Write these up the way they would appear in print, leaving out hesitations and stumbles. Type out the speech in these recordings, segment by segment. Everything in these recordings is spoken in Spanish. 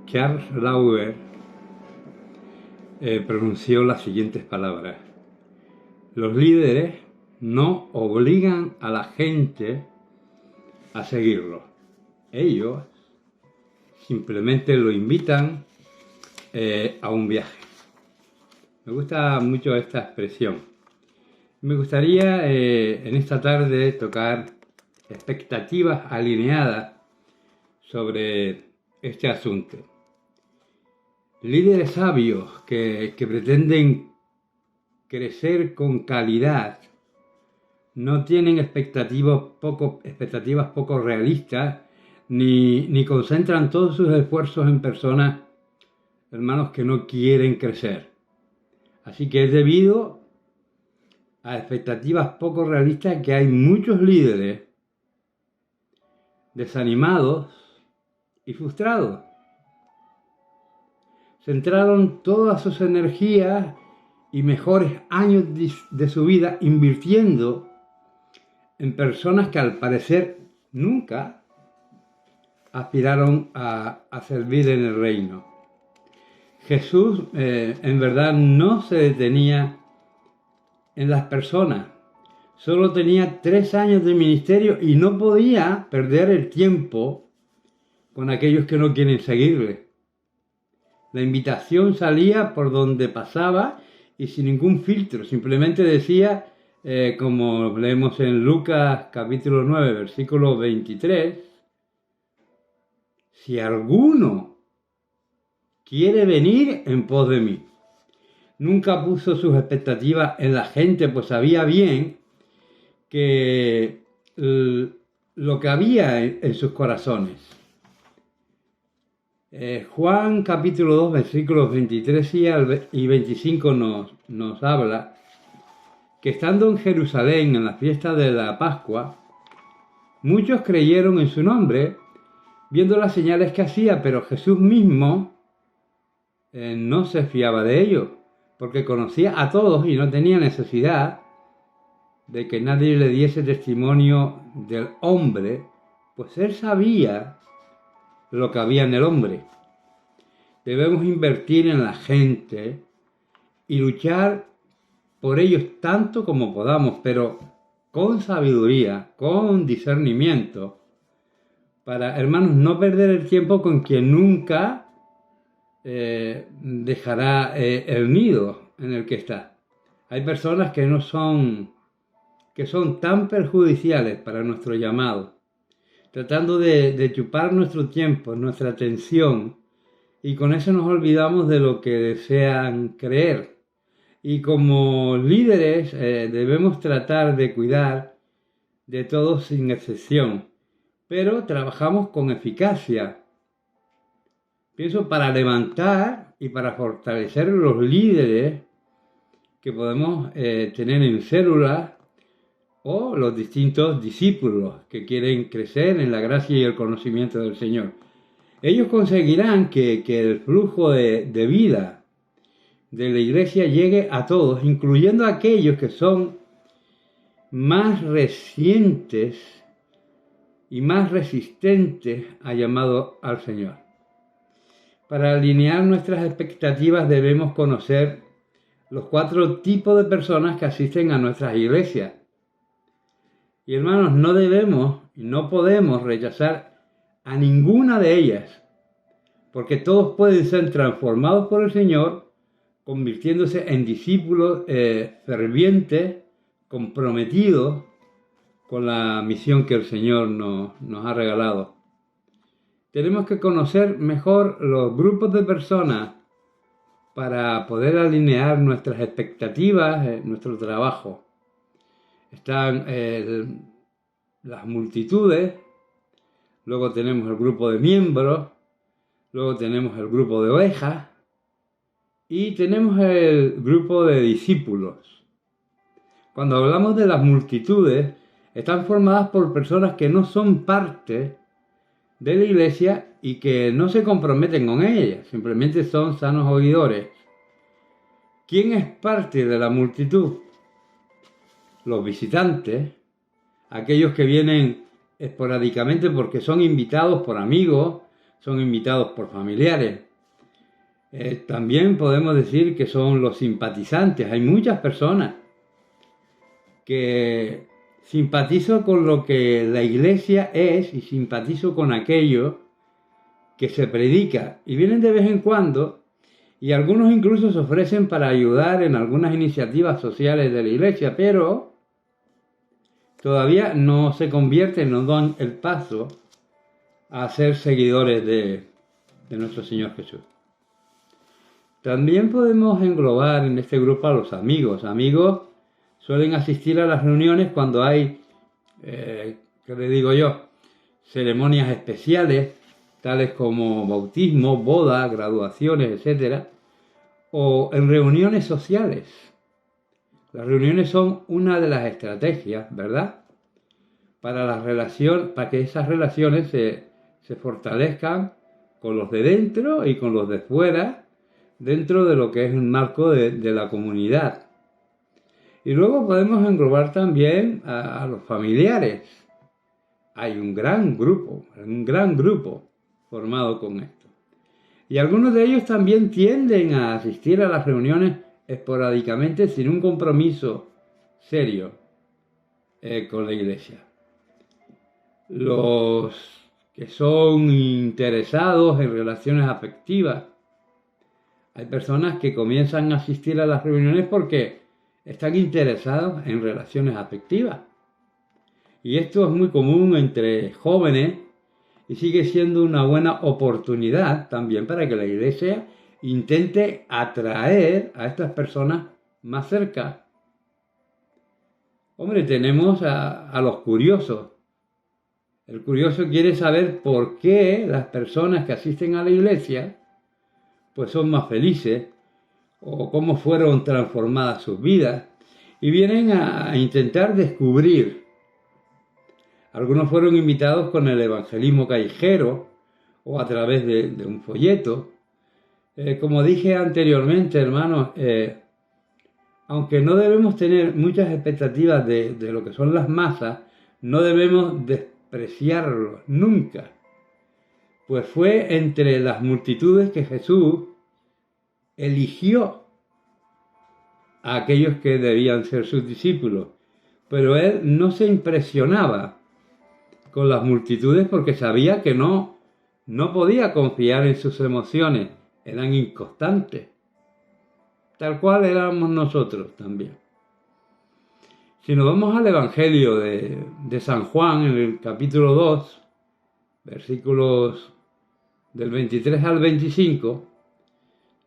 Charles Lauer pronunció las siguientes palabras: los líderes no obligan a la gente a seguirlos. Ellos simplemente lo invitan a un viaje. Me gusta mucho esta expresión. Me gustaría en esta tarde tocar expectativas alineadas sobre este asunto. Líderes sabios que pretenden crecer con calidad no tienen expectativas poco realistas ni concentran todos sus esfuerzos en personas, hermanos, que no quieren crecer. Así que es debido a expectativas poco realistas que hay muchos líderes desanimados y frustrados. Centraron todas sus energías y mejores años de su vida invirtiendo en personas que al parecer nunca aspiraron a servir en el reino. Jesús en verdad no se detenía en las personas. Solo tenía 3 años de ministerio y no podía perder el tiempo con aquellos que no quieren seguirle. La invitación salía por donde pasaba y sin ningún filtro. Simplemente decía, como leemos en Lucas capítulo 9, versículo 23, si alguno quiere venir en pos de mí. Nunca puso sus expectativas en la gente, pues sabía bien que lo que había en sus corazones. Juan capítulo 2, versículos 23 y 25 nos habla que estando en Jerusalén en la fiesta de la Pascua, muchos creyeron en su nombre, viendo las señales que hacía, pero Jesús mismo no se fiaba de ellos, porque conocía a todos y no tenía necesidad de que nadie le diese testimonio del hombre, pues él sabía lo que había en el hombre. Debemos invertir en la gente y luchar por ellos tanto como podamos, pero con sabiduría, con discernimiento, para, hermanos, no perder el tiempo con quien nunca dejará el nido en el que está. Hay personas que son tan perjudiciales para nuestro llamado, tratando de chupar nuestro tiempo, nuestra atención, y con eso nos olvidamos de lo que desean creer. Y como líderes debemos tratar de cuidar de todos sin excepción, pero trabajamos con eficacia. Pienso para levantar y para fortalecer los líderes que podemos tener en células o los distintos discípulos que quieren crecer en la gracia y el conocimiento del Señor. Ellos conseguirán que el flujo de vida de la iglesia llegue a todos, incluyendo a aquellos que son más recientes y más resistentes a llamado al Señor. Para alinear nuestras expectativas debemos conocer los 4 tipos de personas que asisten a nuestras iglesias. Y hermanos, no debemos y no podemos rechazar a ninguna de ellas, porque todos pueden ser transformados por el Señor, convirtiéndose en discípulos fervientes, comprometidos con la misión que el Señor nos ha regalado. Tenemos que conocer mejor los grupos de personas para poder alinear nuestras expectativas en nuestro trabajo. Están las multitudes, luego tenemos el grupo de miembros, luego tenemos el grupo de ovejas y tenemos el grupo de discípulos. Cuando hablamos de las multitudes, están formadas por personas que no son parte de la iglesia y que no se comprometen con ella, simplemente son sanos oidores. ¿Quién es parte de la multitud? Los visitantes, aquellos que vienen esporádicamente porque son invitados por amigos, son invitados por familiares. También podemos decir que son los simpatizantes. Hay muchas personas que simpatizo con lo que la iglesia es y simpatizo con aquello que se predica. Y vienen de vez en cuando y algunos incluso se ofrecen para ayudar en algunas iniciativas sociales de la iglesia, pero todavía no se convierten, no dan el paso a ser seguidores de nuestro Señor Jesús. También podemos englobar en este grupo a los amigos. Amigos suelen asistir a las reuniones cuando hay, ¿qué le digo yo?, ceremonias especiales, tales como bautismo, bodas, graduaciones, etc. O en reuniones sociales. Las reuniones son una de las estrategias, ¿verdad?, para que esas relaciones se fortalezcan con los de dentro y con los de fuera, dentro de lo que es el marco de la comunidad. Y luego podemos englobar también a los familiares. Hay un gran grupo formado con esto. Y algunos de ellos también tienden a asistir a las reuniones esporádicamente sin un compromiso serio con la iglesia. Los que son interesados en relaciones afectivas. Hay personas que comienzan a asistir a las reuniones porque están interesados en relaciones afectivas. Y esto es muy común entre jóvenes y sigue siendo una buena oportunidad también para que la iglesia intente atraer a estas personas más cerca. Hombre, tenemos a los curiosos. El curioso quiere saber por qué las personas que asisten a la iglesia pues son más felices, o cómo fueron transformadas sus vidas, y vienen a intentar descubrir. Algunos fueron invitados con el evangelismo callejero, o a través de un folleto. Como dije anteriormente, hermanos, aunque no debemos tener muchas expectativas de lo que son las masas, no debemos despreciarlo nunca. Pues fue entre las multitudes que Jesús eligió a aquellos que debían ser sus discípulos. Pero él no se impresionaba con las multitudes porque sabía que no podía confiar en sus emociones, eran inconstantes, tal cual éramos nosotros también. Si nos vamos al Evangelio de San Juan, en el capítulo 2, versículos del 23 al 25,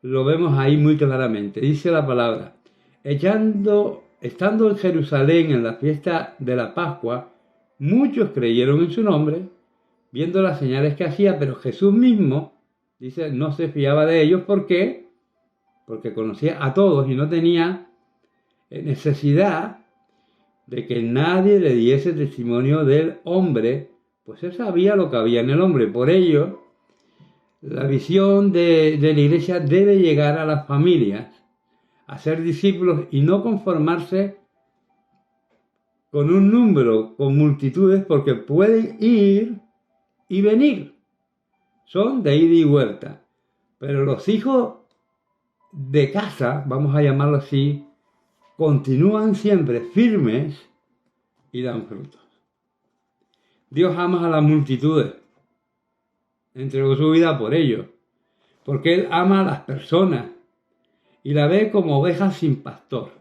lo vemos ahí muy claramente. Dice la palabra: estando en Jerusalén en la fiesta de la Pascua, muchos creyeron en su nombre, viendo las señales que hacía, pero Jesús mismo, dice, no se fiaba de ellos. ¿Por qué? Porque conocía a todos y no tenía necesidad de que nadie le diese testimonio del hombre, pues él sabía lo que había en el hombre. Por ello, la visión de la iglesia debe llegar a las familias, a ser discípulos y no conformarse con un número, con multitudes, porque pueden ir y venir. Son de ida y vuelta. Pero los hijos de casa, vamos a llamarlo así, continúan siempre firmes y dan frutos. Dios ama a las multitudes. Entregó su vida por ellos, porque Él ama a las personas y la ve como ovejas sin pastor.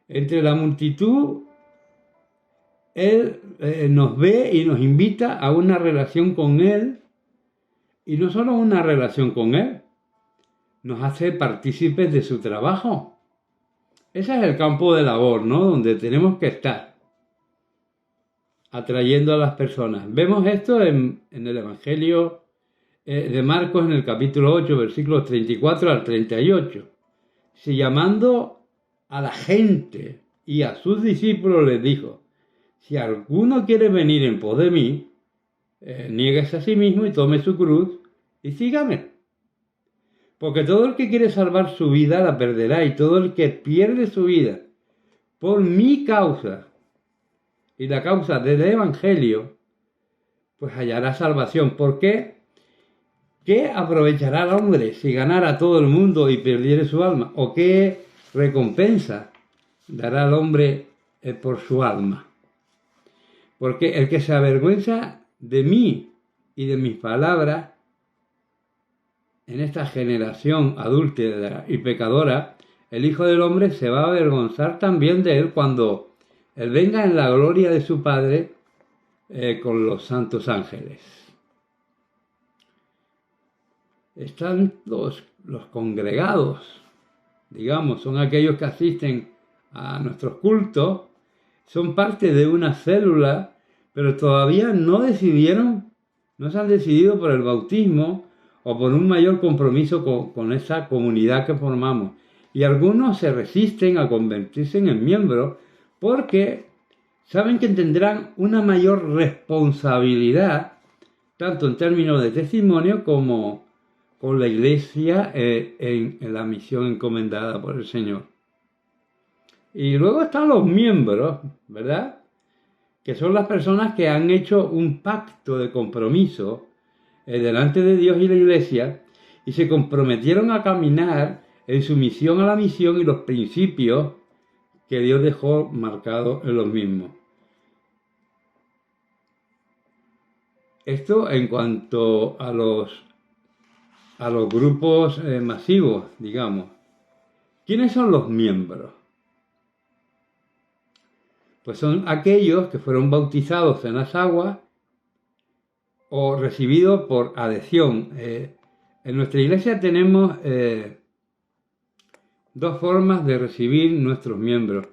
Entre la multitud, Él nos ve y nos invita a una relación con Él, y no solo una relación con Él, nos hace partícipes de su trabajo. Ese es el campo de labor, ¿no?, donde tenemos que estar, atrayendo a las personas. Vemos esto en el Evangelio de Marcos, en el capítulo 8, versículos 34 al 38. Si llamando a la gente y a sus discípulos les dijo: si alguno quiere venir en pos de mí, niéguese a sí mismo y tome su cruz y sígame. Porque todo el que quiere salvar su vida la perderá, y todo el que pierde su vida por mi causa y la causa del Evangelio, pues hallará salvación. ¿Por qué? ¿qué aprovechará el hombre si ganara todo el mundo y perdiere su alma? ¿O qué recompensa dará el hombre por su alma? Porque el que se avergüenza de mí y de mis palabras en esta generación adúltera y pecadora, el Hijo del Hombre se va a avergonzar también de él cuando él venga en la gloria de su Padre con los santos ángeles. Están los congregados, digamos, son aquellos que asisten a nuestros cultos, son parte de una célula, pero todavía no se han decidido por el bautismo o por un mayor compromiso con esa comunidad que formamos. Y algunos se resisten a convertirse en miembros porque saben que tendrán una mayor responsabilidad, tanto en términos de testimonio como con la iglesia en la misión encomendada por el Señor. Y luego están los miembros, ¿verdad? Que son las personas que han hecho un pacto de compromiso delante de Dios y la iglesia y se comprometieron a caminar en sumisión a la misión y los principios que Dios dejó marcados en los mismos. Esto en cuanto a los grupos masivos, digamos. ¿Quiénes son los miembros? Pues son aquellos que fueron bautizados en las aguas o recibidos por adhesión. En nuestra iglesia tenemos dos formas de recibir nuestros miembros: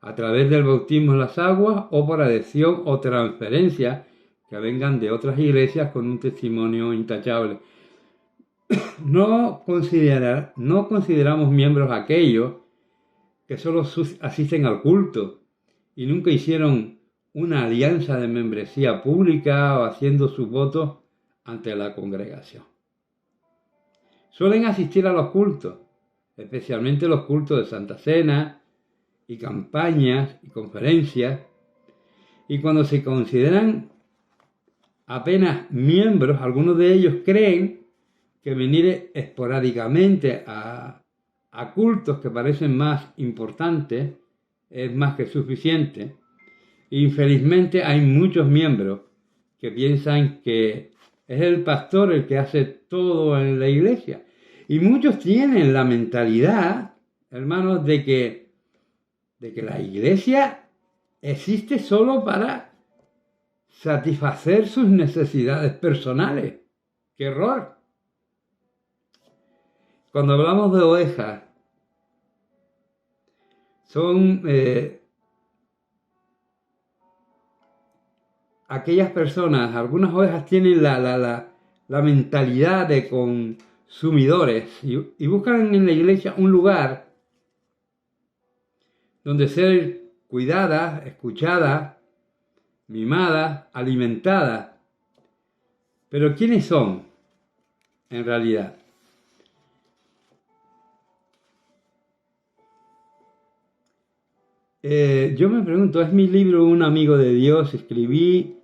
a través del bautismo en las aguas o por adhesión o transferencia que vengan de otras iglesias con un testimonio intachable. No consideramos miembros aquellos que solo asisten al culto y nunca hicieron una alianza de membresía pública o haciendo sus votos ante la congregación. Suelen asistir a los cultos, especialmente los cultos de Santa Cena y campañas y conferencias, y cuando se consideran apenas miembros, algunos de ellos creen que venir esporádicamente a cultos que parecen más importantes es más que suficiente. Infelizmente hay muchos miembros que piensan que es el pastor el que hace todo en la iglesia. Y muchos tienen la mentalidad, hermanos, de que la iglesia existe solo para satisfacer sus necesidades personales. ¡Qué error! Cuando hablamos de ovejas, son aquellas personas, algunas ovejas tienen la mentalidad de consumidores y buscan en la iglesia un lugar donde ser cuidadas, escuchadas, mimadas, alimentadas. Pero ¿quiénes son en realidad? Yo me pregunto, es mi libro Un amigo de Dios, escribí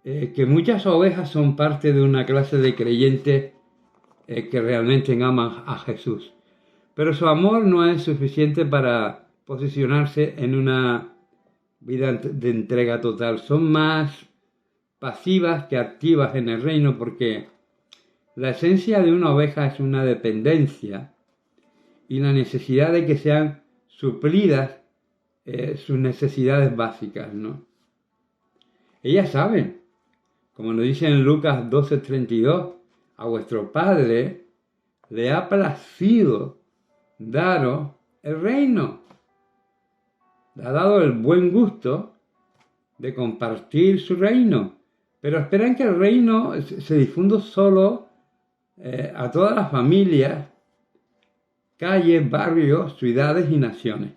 que muchas ovejas son parte de una clase de creyentes que realmente aman a Jesús, pero su amor no es suficiente para posicionarse en una vida de entrega total. Son más pasivas que activas en el reino, porque la esencia de una oveja es una dependencia y la necesidad de que sean suplidas sus necesidades básicas, ¿no? Ellas saben, como nos dice en Lucas 12:32, a vuestro Padre le ha placido daros el reino. Le ha dado el buen gusto de compartir su reino, pero esperan que el reino se difunda solo a todas las familias, calles, barrios, ciudades y naciones.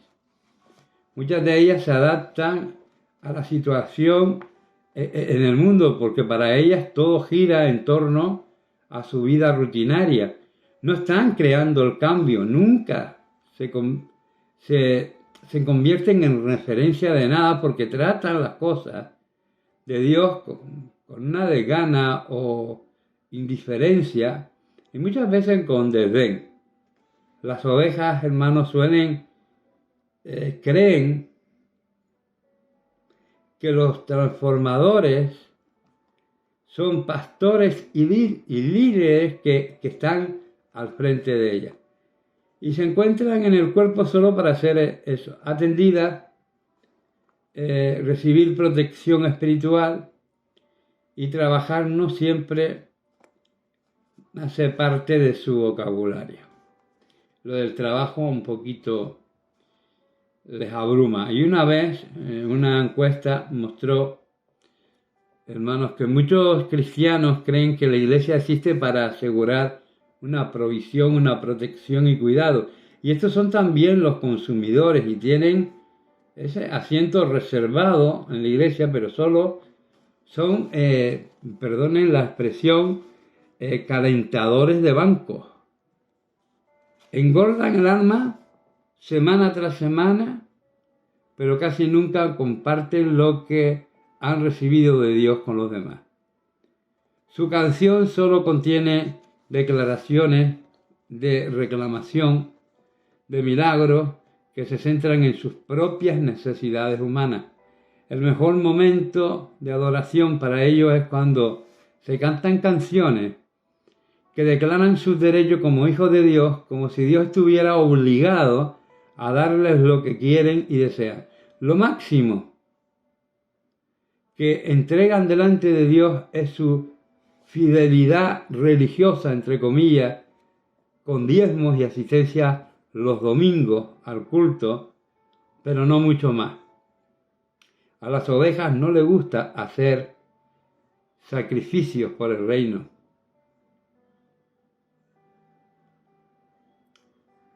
Muchas de ellas se adaptan a la situación en el mundo porque para ellas todo gira en torno a su vida rutinaria. No están creando el cambio, nunca se convierten en referencia de nada porque tratan las cosas de Dios con una desgana o indiferencia y muchas veces con desdén. Las ovejas, hermanos, creen que los transformadores son pastores y líderes que están al frente de ellas. Y se encuentran en el cuerpo solo para hacer eso, atendida, recibir protección espiritual y trabajar no siempre hace parte de su vocabulario. Lo del trabajo un poquito les abruma. Y una vez, una encuesta mostró, hermanos, que muchos cristianos creen que la iglesia existe para asegurar una provisión, una protección y cuidado. Y estos son también los consumidores y tienen ese asiento reservado en la iglesia, pero solo son, perdonen la expresión, calentadores de bancos. Engordan el alma semana tras semana, pero casi nunca comparten lo que han recibido de Dios con los demás. Su canción solo contiene declaraciones de reclamación, de milagros que se centran en sus propias necesidades humanas. El mejor momento de adoración para ellos es cuando se cantan canciones que declaran sus derechos como hijos de Dios, como si Dios estuviera obligado a darles lo que quieren y desean. Lo máximo que entregan delante de Dios es su fidelidad religiosa, entre comillas, con diezmos y asistencia los domingos al culto, pero no mucho más. A las ovejas no les gusta hacer sacrificios por el reino.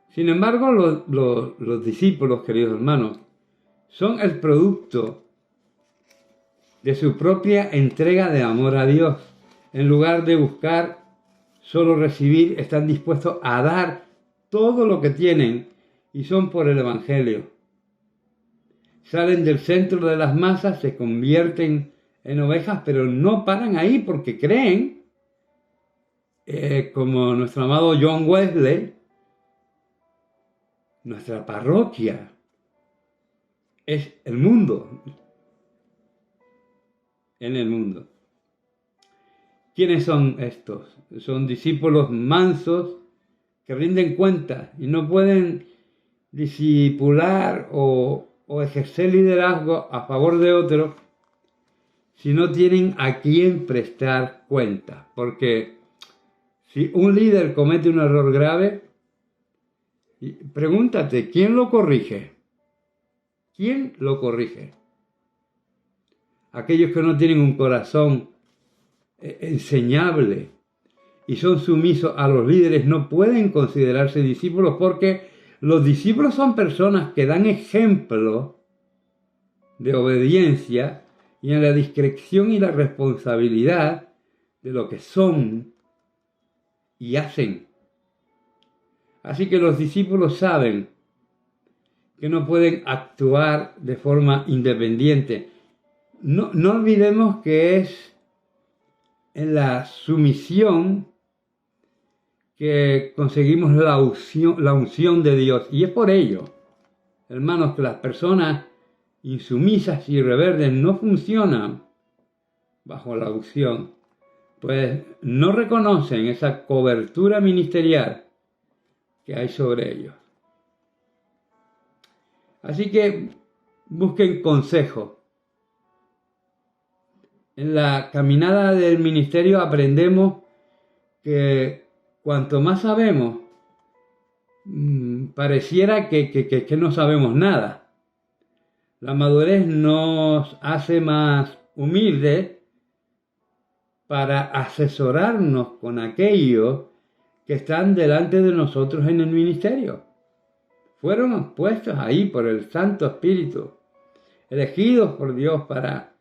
Sin embargo, los discípulos, queridos hermanos, son el producto de su propia entrega de amor a Dios. En lugar de buscar solo recibir, están dispuestos a dar todo lo que tienen y son por el Evangelio. Salen del centro de las masas, se convierten en ovejas, pero no paran ahí porque creen, como nuestro amado John Wesley, nuestra parroquia es el mundo, en el mundo. ¿Quiénes son estos? Son discípulos mansos que rinden cuentas y no pueden discipular o ejercer liderazgo a favor de otros si no tienen a quién prestar cuenta. Porque si un líder comete un error grave, pregúntate, ¿quién lo corrige? ¿Quién lo corrige? Aquellos que no tienen un corazón enseñable y son sumisos a los líderes no pueden considerarse discípulos, porque los discípulos son personas que dan ejemplo de obediencia y en la discreción y la responsabilidad de lo que son y hacen. Así que los discípulos saben que no pueden actuar de forma independiente. No olvidemos que es en la sumisión que conseguimos la unción de Dios. Y es por ello, hermanos, que las personas insumisas y rebeldes no funcionan bajo la unción, pues no reconocen esa cobertura ministerial que hay sobre ellos. Así que busquen consejo. En la caminada del ministerio aprendemos que cuanto más sabemos, pareciera que no sabemos nada. La madurez nos hace más humildes para asesorarnos con aquellos que están delante de nosotros en el ministerio. Fueron puestos ahí por el Santo Espíritu, elegidos por Dios para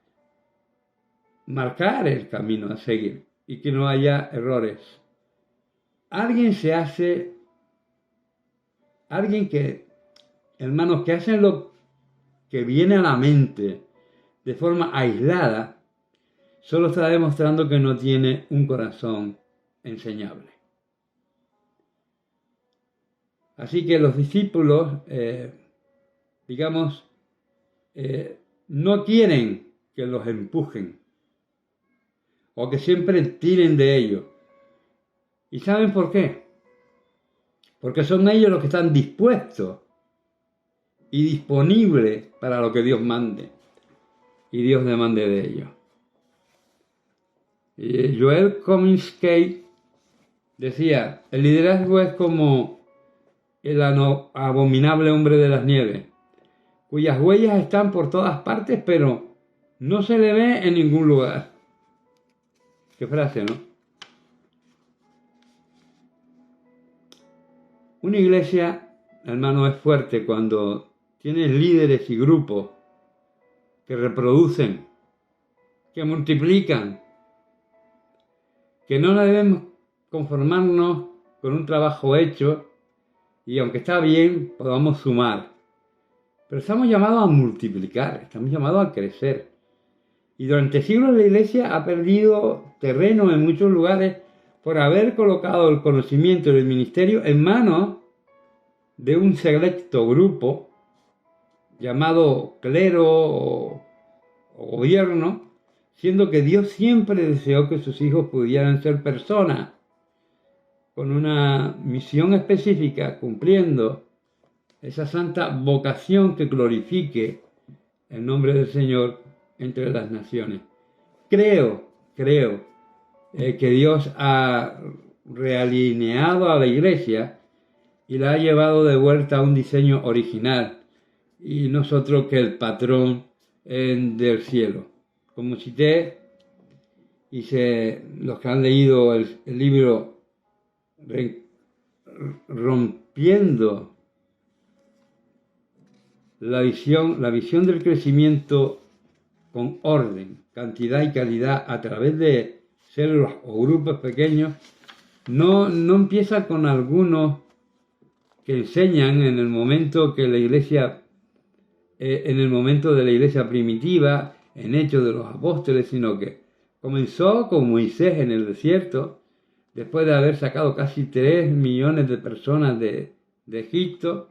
marcar el camino a seguir y que no haya errores. Alguien que, hermanos, que hacen lo que viene a la mente de forma aislada, solo está demostrando que no tiene un corazón enseñable. Así que los discípulos, no quieren que los empujen o que siempre tiren de ellos. ¿Y saben por qué? Porque son ellos los que están dispuestos y disponibles para lo que Dios mande y Dios demande de ellos. Y Joel Comiskey decía, el liderazgo es como el abominable hombre de las nieves, cuyas huellas están por todas partes, pero no se le ve en ningún lugar. Qué frase, ¿no? Una iglesia, hermano, es fuerte cuando tiene líderes y grupos que reproducen, que multiplican, que no debemos conformarnos con un trabajo hecho y aunque está bien, podamos sumar. Pero estamos llamados a multiplicar, estamos llamados a crecer. Y durante siglos la iglesia ha perdido terreno en muchos lugares por haber colocado el conocimiento del ministerio en manos de un selecto grupo llamado clero o gobierno, siendo que Dios siempre deseó que sus hijos pudieran ser personas con una misión específica, cumpliendo esa santa vocación que glorifique el nombre del Señor entre las naciones. Creo que Dios ha realineado a la iglesia y la ha llevado de vuelta a un diseño original y nosotros que el patrón del cielo. Como cité, los que han leído el libro Rompiendo la visión del crecimiento con orden, cantidad y calidad a través de células o grupos pequeños, no empieza con algunos que enseñan en el momento de la iglesia primitiva, en Hechos de los Apóstoles, sino que comenzó con Moisés en el desierto, después de haber sacado casi 3 millones de personas de Egipto.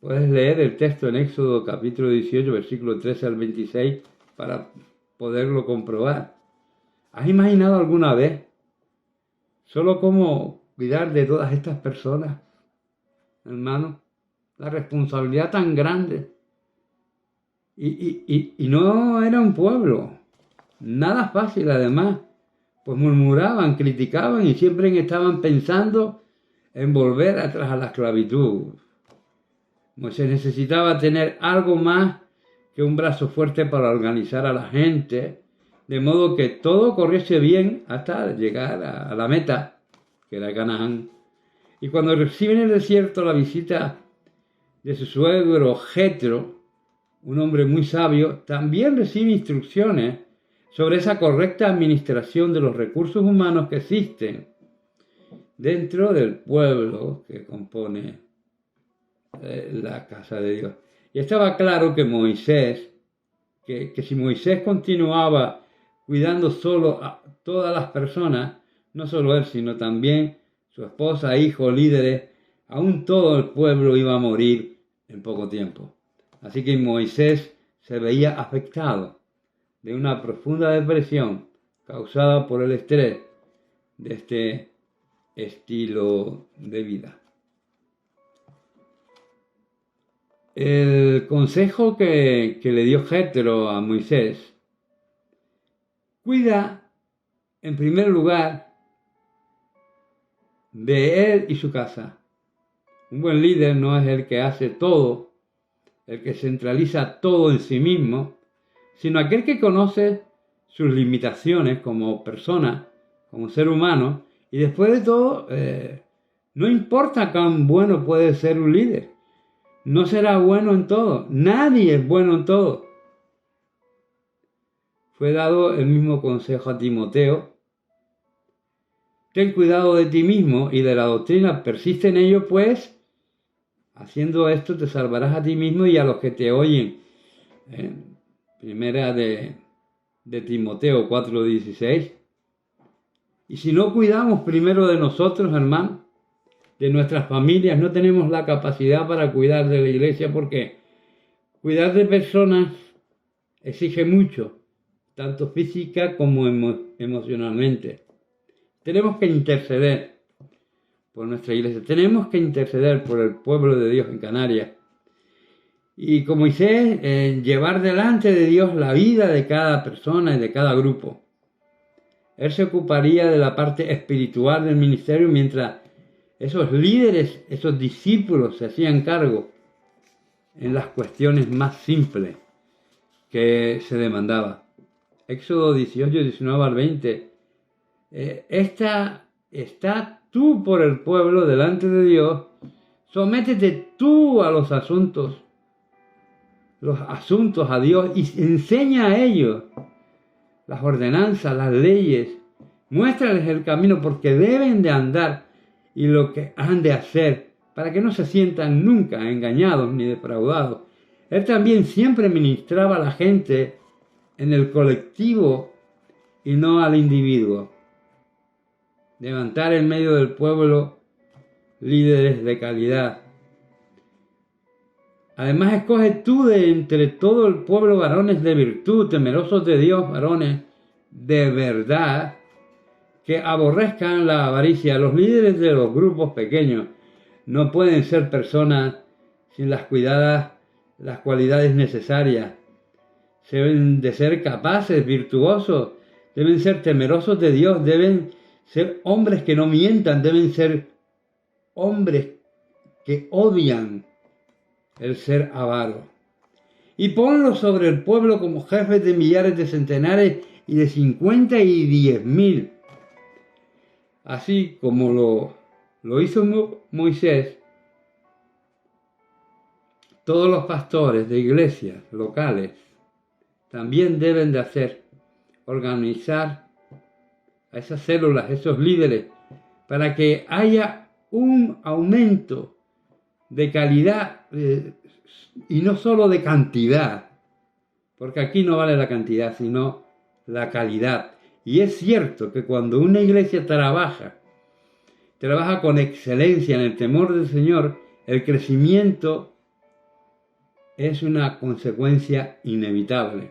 Puedes leer el texto en Éxodo capítulo 18, versículo 13 al 26, para poderlo comprobar. ¿Has imaginado alguna vez solo cómo cuidar de todas estas personas, hermano? La responsabilidad tan grande. Y no era un pueblo, nada fácil además, pues murmuraban, criticaban y siempre estaban pensando en volver atrás a la esclavitud. Moisés necesitaba tener algo más que un brazo fuerte para organizar a la gente, de modo que todo corriese bien hasta llegar a la meta, que era Canaán. Y cuando recibe en el desierto la visita de su suegro Jetro, un hombre muy sabio, también recibe instrucciones sobre esa correcta administración de los recursos humanos que existen dentro del pueblo que compone la casa de Dios. Y estaba claro que Moisés, que si Moisés continuaba cuidando solo a todas las personas, no solo él, sino también su esposa, hijos, líderes, aún todo el pueblo iba a morir en poco tiempo. Así que Moisés se veía afectado de una profunda depresión causada por el estrés de este estilo de vida. El consejo que le dio Jetro a Moisés: cuida en primer lugar de él y su casa. Un buen líder no es el que hace todo, el que centraliza todo en sí mismo, sino aquel que conoce sus limitaciones como persona, como ser humano, y después de todo, no importa cuán bueno puede ser un líder, no será bueno en todo, nadie es bueno en todo. Fue dado el mismo consejo a Timoteo: ten cuidado de ti mismo y de la doctrina, persiste en ello, pues haciendo esto te salvarás a ti mismo y a los que te oyen. Primera de de Timoteo 4:16. Y si no cuidamos primero de nosotros, hermanos, de nuestras familias, no tenemos la capacidad para cuidar de la iglesia, porque cuidar de personas exige mucho, tanto física como emocionalmente. Tenemos que interceder por nuestra iglesia, tenemos que interceder por el pueblo de Dios en Canarias. Y como Moisés, llevar delante de Dios la vida de cada persona y de cada grupo. Él se ocuparía de la parte espiritual del ministerio, mientras esos líderes, esos discípulos se hacían cargo en las cuestiones más simples que se demandaba. Éxodo 18, 19 al 20. Está tú por el pueblo delante de Dios, sométete tú a los asuntos a Dios y enseña a ellos las ordenanzas, las leyes, muéstrales el camino porque deben de andar y lo que han de hacer para que no se sientan nunca engañados ni defraudados. Él también siempre ministraba a la gente en el colectivo y no al individuo. Levantar en medio del pueblo líderes de calidad. Además, escoge tú de entre todo el pueblo varones de virtud, temerosos de Dios, varones de verdad, que aborrezcan la avaricia. Los líderes de los grupos pequeños no pueden ser personas sin las cualidades necesarias. Deben de ser capaces, virtuosos, deben ser temerosos de Dios, deben ser hombres que no mientan, deben ser hombres que odian el ser avaro. Y ponlo sobre el pueblo como jefes de millares, de centenares y de 50 y 10,000. Así como lo hizo Moisés, todos los pastores de iglesias locales también deben de hacer, organizar a esas células, esos líderes, para que haya un aumento de calidad y no solo de cantidad, porque aquí no vale la cantidad, sino la calidad. Y es cierto que cuando una iglesia trabaja con excelencia en el temor del Señor, el crecimiento es una consecuencia inevitable.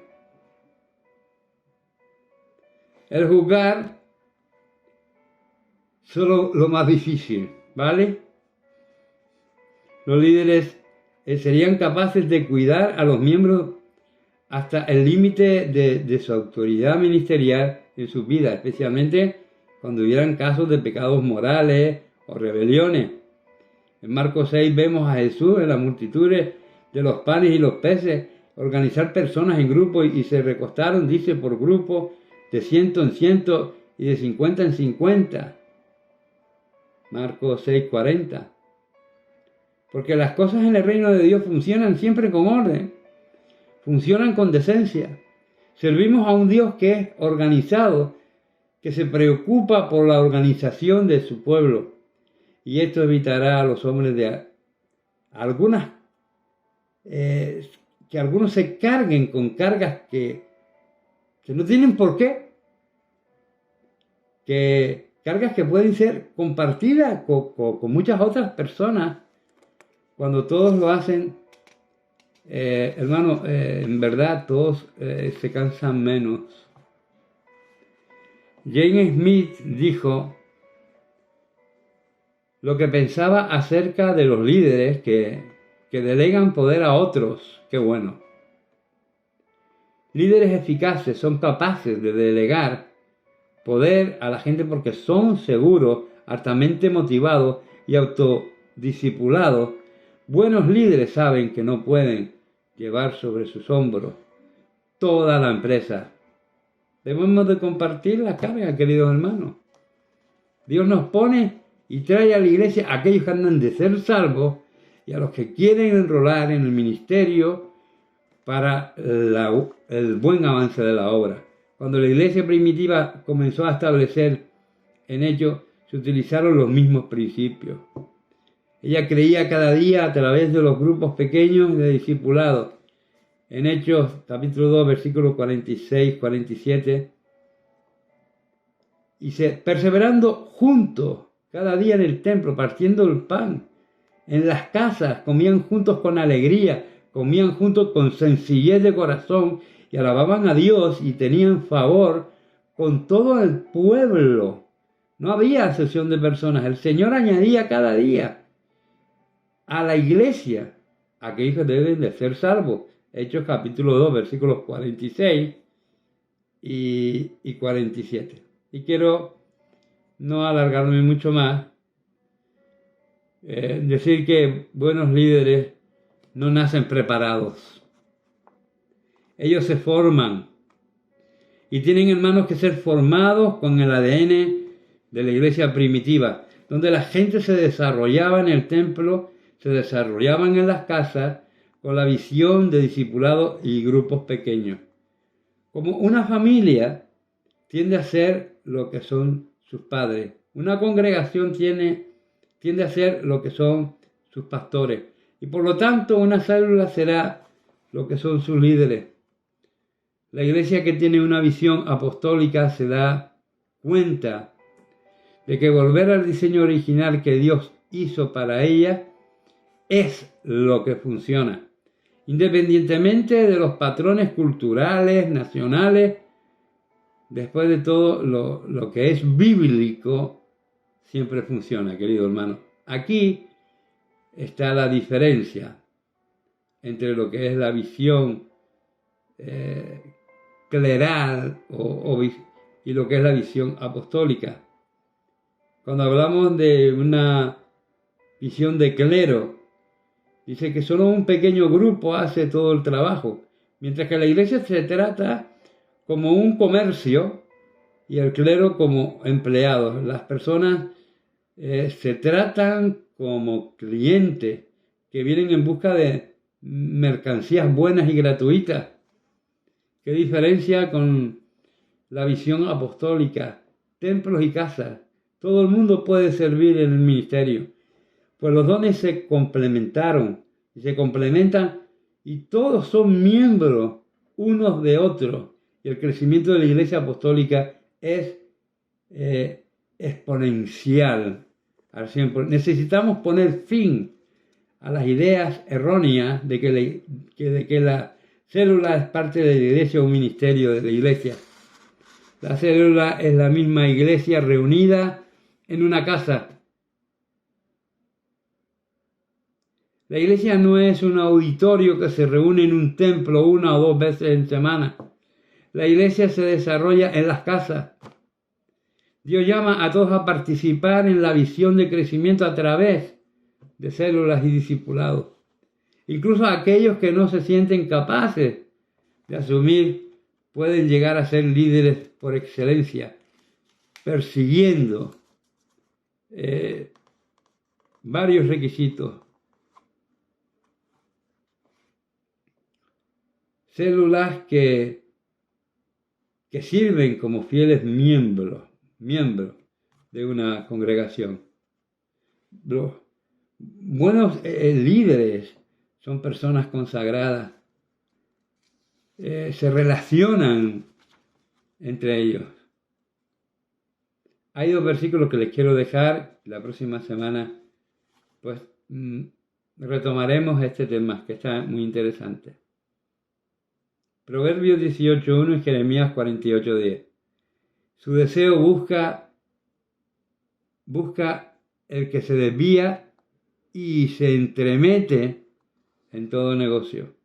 El juzgar solo lo más difícil, ¿vale? Los líderes serían capaces de cuidar a los miembros hasta el límite de su autoridad ministerial en sus vidas, especialmente cuando hubieran casos de pecados morales o rebeliones. En Marcos 6 vemos a Jesús en las multitudes de los panes y los peces organizar personas en grupos y se recostaron, dice, por grupos de 100 en 100 y de 50 en 50. Marcos 6:40. Porque las cosas en el reino de Dios funcionan siempre con orden, funcionan con decencia. Servimos a un Dios que es organizado, que se preocupa por la organización de su pueblo. Y esto evitará a los hombres de que algunos se carguen con cargas que no tienen por qué. Cargas que pueden ser compartidas con muchas otras personas. Cuando todos lo hacen, hermano, en verdad todos se cansan menos. James Smith dijo lo que pensaba acerca de los líderes que delegan poder a otros. Qué bueno. Líderes eficaces son capaces de delegar poder a la gente porque son seguros, altamente motivados y autodiscipulados. Buenos líderes saben que no pueden llevar sobre sus hombros toda la empresa. Debemos de compartir la carga, queridos hermanos. Dios nos pone y trae a la iglesia a aquellos que andan de ser salvos y a los que quieren enrolar en el ministerio para el buen avance de la obra. Cuando la iglesia primitiva comenzó a establecer en ello, se utilizaron los mismos principios. Ella creía cada día a través de los grupos pequeños de discipulados en Hechos capítulo 2, versículos 46, 47. Dice, perseverando juntos cada día en el templo, partiendo el pan, en las casas, comían juntos con alegría, comían juntos con sencillez de corazón y alababan a Dios y tenían favor con todo el pueblo. No había excepción de personas. El Señor añadía cada día a la iglesia aquellos que deben de ser salvos. Hechos capítulo 2, versículos 46 y 47. Y quiero no alargarme mucho más, decir que buenos líderes no nacen preparados. Ellos se forman y tienen, hermanos, que ser formados con el ADN de la iglesia primitiva, donde la gente se desarrollaba en el templo, se desarrollaban en las casas con la visión de discipulado y grupos pequeños. Como una familia tiende a ser lo que son sus padres. Una congregación tiende a ser lo que son sus pastores. Y por lo tanto, una célula será lo que son sus líderes. La iglesia que tiene una visión apostólica se da cuenta de que volver al diseño original que Dios hizo para ella es lo que funciona. Independientemente de los patrones culturales, nacionales, después de todo, lo que es bíblico siempre funciona, querido hermano. Aquí está la diferencia entre lo que es la visión cleral y lo que es la visión apostólica. Cuando hablamos de una visión de clero, dice que solo un pequeño grupo hace todo el trabajo, mientras que la iglesia se trata como un comercio y el clero como empleados. Las personas se tratan como clientes que vienen en busca de mercancías buenas y gratuitas. ¿Qué diferencia con la visión apostólica? Templos y casas. Todo el mundo puede servir en el ministerio. Pues los dones se complementaron y se complementan y todos son miembros unos de otros. Y el crecimiento de la iglesia apostólica es exponencial al 100%. Necesitamos poner fin a las ideas erróneas de que la célula es parte de la iglesia o un ministerio de la iglesia. La célula es la misma iglesia reunida en una casa. La iglesia no es un auditorio que se reúne en un templo una o dos veces en semana. La iglesia se desarrolla en las casas. Dios llama a todos a participar en la visión de crecimiento a través de células y discipulados. Incluso aquellos que no se sienten capaces de asumir pueden llegar a ser líderes por excelencia, persiguiendo varios requisitos. Células que sirven como fieles miembros de una congregación. Los buenos líderes son personas consagradas, se relacionan entre ellos. Hay dos versículos que les quiero dejar. La próxima semana pues retomaremos este tema que está muy interesante. Proverbios 18:1 y Jeremías 48:10. Su deseo busca el que se desvía y se entremete en todo negocio.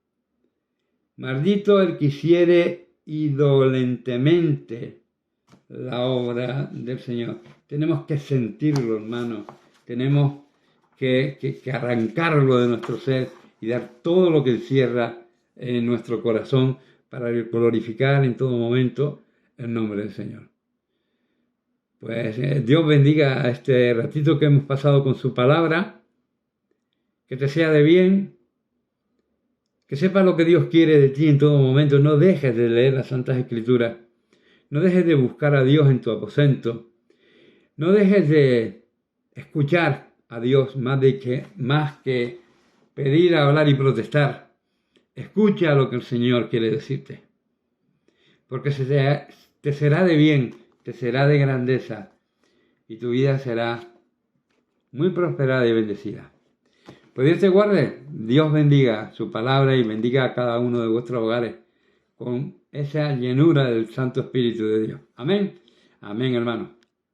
Maldito el que hiciere indolentemente la obra del Señor. Tenemos que sentirlo, hermano. Tenemos que arrancarlo de nuestro ser y dar todo lo que encierra en nuestro corazón para glorificar en todo momento el nombre del Señor. Pues Dios bendiga a este ratito que hemos pasado con su palabra, que te sea de bien, que sepas lo que Dios quiere de ti en todo momento. No dejes de leer las Santas Escrituras, no dejes de buscar a Dios en tu aposento, no dejes de escuchar a Dios más que pedir, hablar y protestar. Escucha lo que el Señor quiere decirte. Porque te será de bien, te será de grandeza y tu vida será muy prosperada y bendecida. Pues Dios te guarde, Dios bendiga su palabra y bendiga a cada uno de vuestros hogares con esa llenura del Santo Espíritu de Dios. Amén. Amén, hermano.